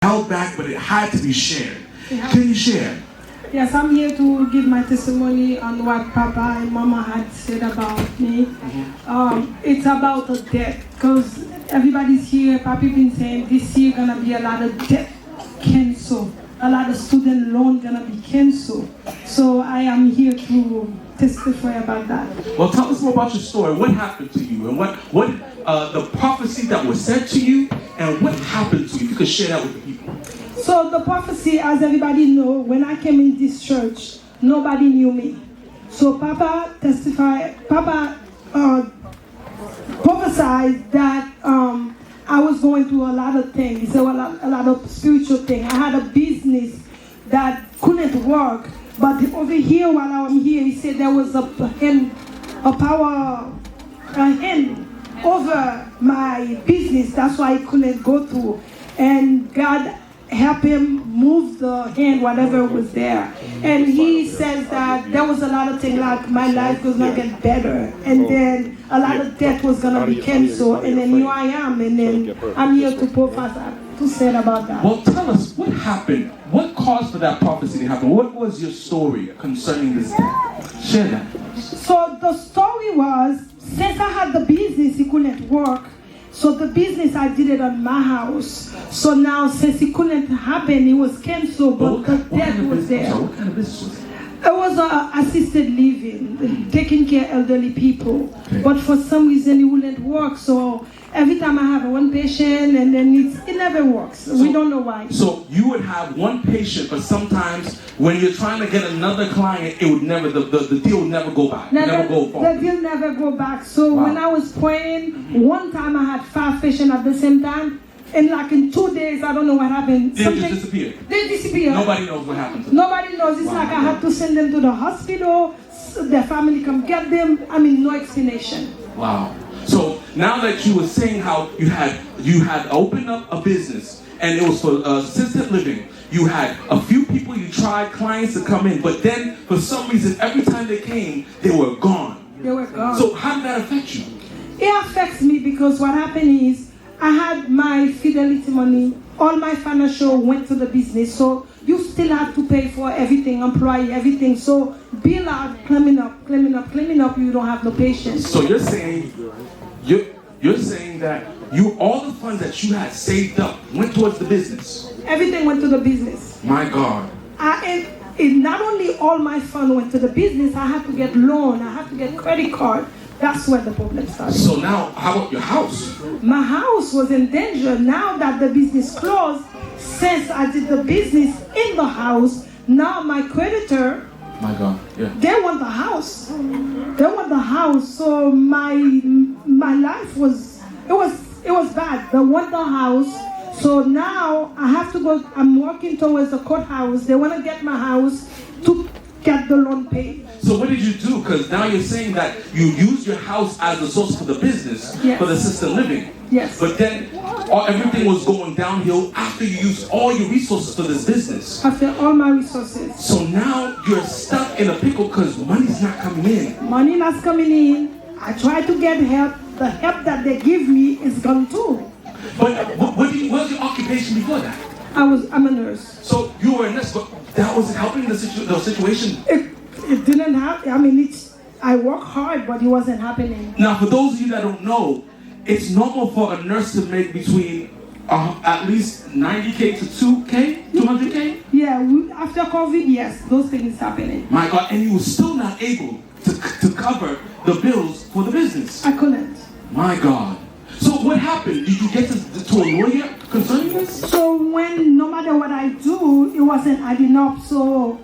held back, but it had to be shared. Can you share? Yes, I'm here to give my testimony on what Papa and Mama had said about me. It's about the debt, because everybody's here. Papa been saying this year gonna be a lot of debt canceled. A lot of student loan gonna be canceled. So I am here to testify about that. Well, tell us more about your story. What happened to you, and what the prophecy that was said to you, and what happened to you? If you could share that with the people. So the prophecy, as everybody know, when I came in this church, nobody knew me. So Papa prophesied that I was going through a lot of things, a lot of spiritual things. I had a business that couldn't work, but over here, while I'm here, he said there was a hand over my business. That's why I couldn't go through. And God helped him move the hand, whatever was there. And he says that there was a lot of things, like my life was going to get better. And then a lot of debt was going to be canceled. And then here I am. And then I'm here to prophesy, to say about that. Well, tell us, what happened? What caused for that prophecy to happen? What was your story concerning this debt? Share that. So the story was, since I had the business, it couldn't work. So the business, I did it on my house. So now, since it couldn't happen, it was canceled, but the debt was there. What kind of business was it? It was assisted living, taking care of elderly people. Okay. But for some reason, it wouldn't work. So every time I have one patient, and then it never works. So, we don't know why. So you would have one patient, but sometimes when you're trying to get another client, it would never, the deal would never go back. Never go forward. The deal never go back. So when I was praying, one time I had 5 patients at the same time. And like in 2 days, I don't know what happened. They just disappeared. They disappeared. Nobody knows what happened to them. Nobody knows. It's like I had to send them to the hospital. Their family come get them. I mean, no explanation. Wow. So now that you were saying how you had opened up a business, and it was for assisted living. You had a few people, you tried clients to come in, but then for some reason, every time they came, they were gone. They were gone. So how did that affect you? It affects me because what happened is, I had my fidelity money, all my financial went to the business, so you still have to pay for everything, employee, everything. So bill out, climbing up, you don't have no patience. So you're saying that all the funds that you had saved up went towards the business. Everything went to the business. My God. Not only all my funds went to the business, I had to get loan, I had to get credit card. That's where the problem started. So now, how about your house? My house was in danger. Now that the business closed, since I did the business in the house, now my creditor, my God, yeah, they want the house. They want the house. So my life was bad. They want the house. So now I have to go. I'm working towards the courthouse. They want to get my house to get the loan paid. So what did you do? Because now you're saying that you use your house as a source for the business, yes, for the assisted living. Yes. But then everything was going downhill after you used all your resources for this business. After all my resources. So now you're stuck in a pickle because money's not coming in. Money not coming in. I try to get help. The help that they give me is gone too. But what was your occupation before that? I'm a nurse. So you were a nurse, but that wasn't helping the situation? It didn't happen. I mean, I work hard, but it wasn't happening. Now, for those of you that don't know, it's normal for a nurse to make between at least 90K to 200K? Yeah, after COVID, yes, those things happening. My God, and you were still not able to cover the bills for the business. I couldn't. My God. So what happened? Did you get to a lawyer concerning this? So no matter what I do, it wasn't adding up. So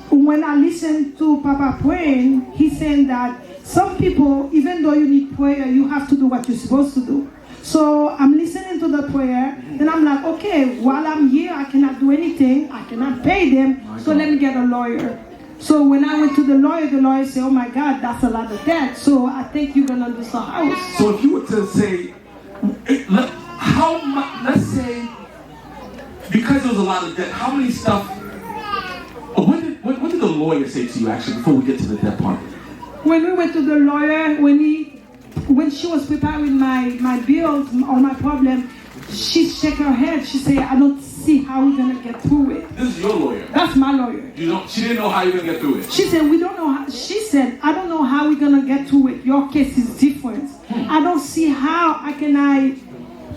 when I listened to Papa praying, he's saying that some people, even though you need prayer, you have to do what you're supposed to do. So I'm listening to the prayer, and I'm like, okay, while I'm here, I cannot do anything. I cannot pay them, so let me get a lawyer. So when I went to the lawyer said, oh my God, that's a lot of debt. So I think you're going to lose the house. So if you were to say, how much, let's say, because there was a lot of debt, how many stuff, what did the lawyer say to you actually before we get to the debt part? When we went to the lawyer, when she was preparing my bills or my problem, she shook her head. She said, I don't see how we're going to get through it. This is your lawyer. That's my lawyer. She didn't know how you're going to get through it. She said, we don't know how. She said, I don't know how we're going to get through it. Your case is different. I don't see how I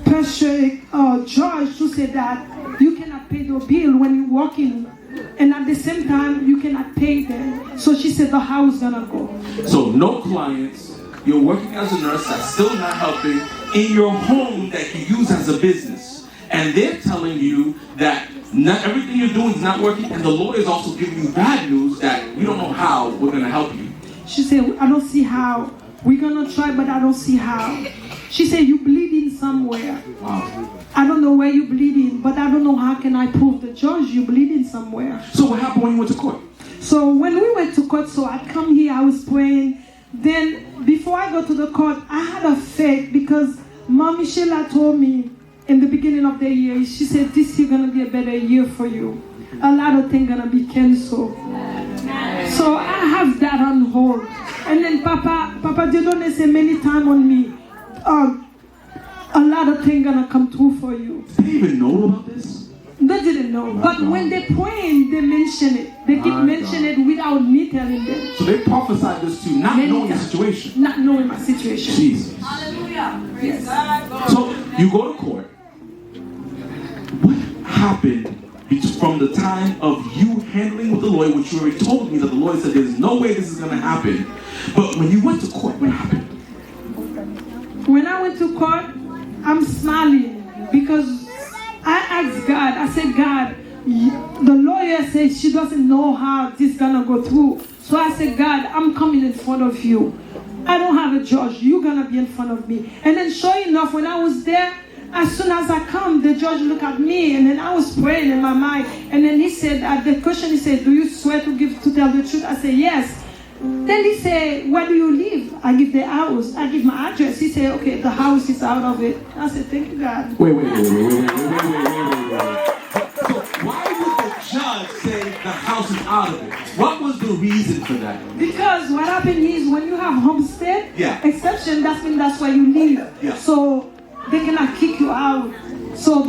persuade a judge to say that you cannot pay the bill when you're working, and at the same time you cannot pay them. So she said the house is gonna go. So no clients. You're working as a nurse that's still not helping in your home that you use as a business, and they're telling you that not everything you're doing is not working, and the lawyer is also giving you bad news that we don't know how we're gonna help you. She said, I don't see how. We're gonna try, but I don't see how. She said, you bleeding somewhere. Wow. I don't know where you bleeding, but I don't know how can I prove the judge you bleeding somewhere. So what happened when you went to court? So when we went to court, so I come here, I was praying. Then before I go to the court, I had a faith because Mommy Sheila told me in the beginning of the year, she said, this year gonna be a better year for you. A lot of things gonna be canceled. So I have that on hold. And then Papa Dieudonné said many times on me, a lot of things gonna come true for you. Did they even know about this? They didn't know. But when they praying, they mention it. They keep mentioning it without me telling them. So they prophesied this to you, not knowing the situation. Not knowing my situation. Jesus. Hallelujah. Yes. So you go to court. What happened from the time of you handling with the lawyer, which you already told me that the lawyer said there's no way this is going to happen. But when you went to court, what happened? When I went to court, I'm smiling because I asked God, I said, God, the lawyer says she doesn't know how this is going to go through. So I said, God, I'm coming in front of you. I don't have a judge. You're going to be in front of me. And then sure enough, when I was there, as soon as I come, the judge looked at me, and then I was praying in my mind. And then he said, at the question, he said, do you swear to tell the truth? I said, yes. Then he said, where do you live? I give the house. I give my address. He said, okay, the house is out of it. I said, thank you, God. Wait. So why would the judge say the house is out of it? What was the reason for that? Because what happened is when you have homestead exception, that's where you live. Yeah. So they cannot kick you out. So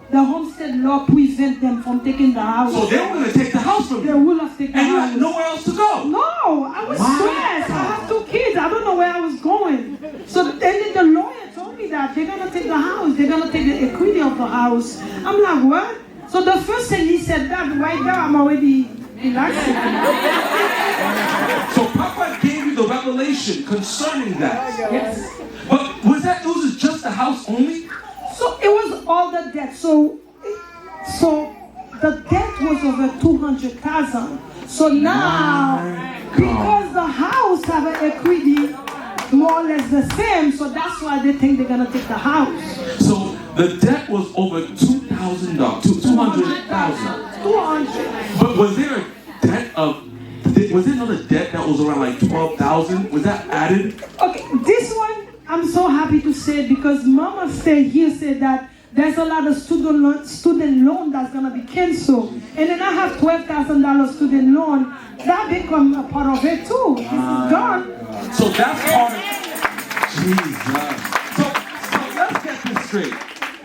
the homestead law prevent them from taking the house. So they were going to take the house from you. They will have taken the and you house. had nowhere else to go. No, I was stressed. I have 2 kids. I don't know where I was going. So then the lawyer told me that they're going to take the house. They're going to take the equity of the house. I'm like, what? So the first thing he said, that right now I'm already relaxing. So Papa gave you the revelation concerning that. Yes. But it was just the house only? So it was all the debt. So the debt was over 200,000. So now, because the house have an equity more or less the same, so that's why they think they're gonna take the house. So the debt was over $2,000, $200,000. 200. But was there a debt was there another debt that was around like 12,000? Was that added? Okay, this one I'm so happy to say because Mama said that there's a lot of student loan that's gonna be canceled, and then I have $12,000 student loan that become a part of it too. This is gone. So that's part of Jesus. So let's get this straight.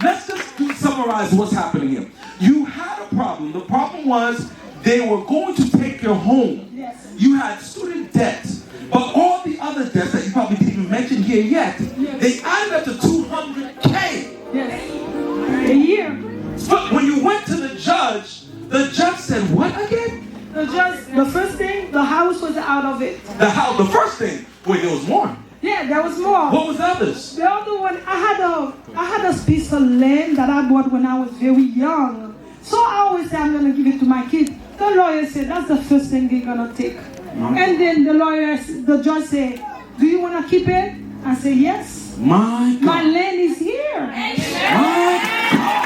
Let's just summarize what's happening here. You had a problem. The problem was they were going to take your home. Yes. You had student debt. But all the other debts that you probably didn't even mention here yet, they added up to $200K. Yes. A year. But when you went to the judge said what again? The first thing, the house was out of it. The first thing. Wait, there was more. Yeah, there was more. What was the others? The other one, I had a piece of land that I bought when I was very young. So I always say I'm gonna give it to my kids. The lawyer said that's the first thing they're gonna take. And then the judge said, do you want to keep it? I said, yes. My God. My land is here. My God.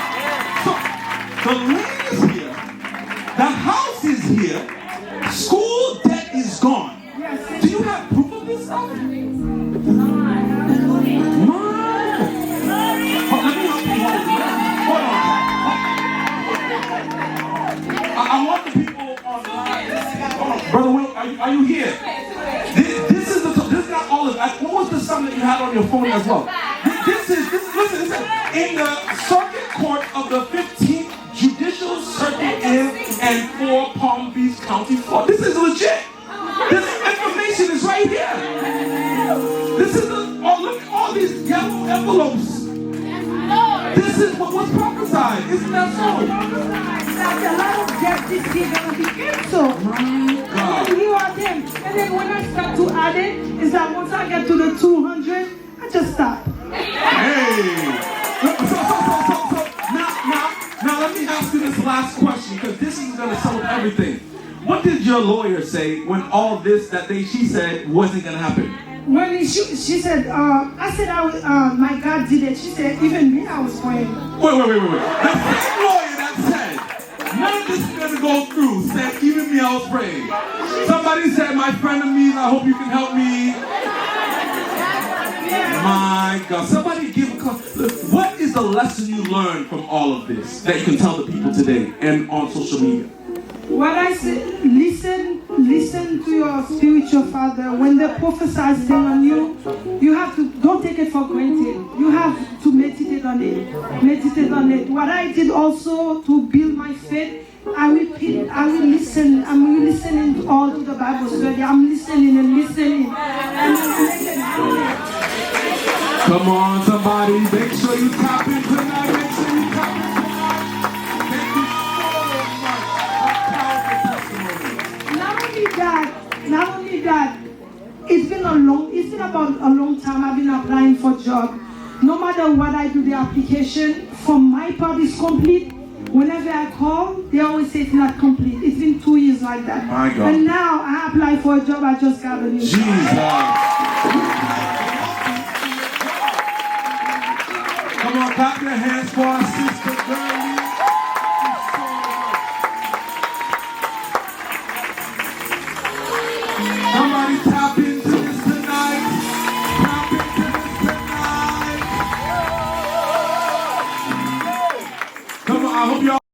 So the land is here. The house is here. School debt is gone. Yes. Do you have proof of this stuff? My. Let me help you hold on. I want the people online. Brother Will, are you here? This is not all of it. What was the song that you had on your phone as well? Listen, in the circuit court of the 15th Judicial Circuit in 4 Palm Beach County, Florida. This is legit. This information is right here. This is look at all these yellow envelopes. This is what was prophesied. Isn't that so? That a lot of justice is going to be canceled. My God. And here are them. And then when I start to add it, is that once I get to the 200, I just stop. Hey. Now let me ask you this last question, because this is going to sum up everything. What did your lawyer say when all this that she said wasn't going to happen? When she said, I said, my God did it. She said, even me, I was praying. Wait. The same lawyer that said, none of this is going to go through, said, even me, I was praying. Somebody said, my friend of me, I hope you can help me. My God. Somebody give a call. Look, what is the lesson you learned from all of this that you can tell the people today and on social media? What I said, listen to your spiritual father. When they prophesy thing on you, you have to, don't take it for granted. You have to meditate on it. Meditate on it. What I did also to build my faith, I will listen. I'm listening all to the Bible study. I'm listening and listening. Come on, somebody. Make sure you tap in tonight. Make sure you tap in tonight. Thank you so much. Not only that, it's been about a long time I've been applying for job. No matter what I do, the application from my part is complete. Whenever I call, they always say it's not complete. It's been 2 years like that. My God. And now I apply for a job, I just got a new job. Jesus. Come on, clap your hands for our sister Girlie. Somebody tap into this tonight. Tap into this tonight. Come on, I hope y'all.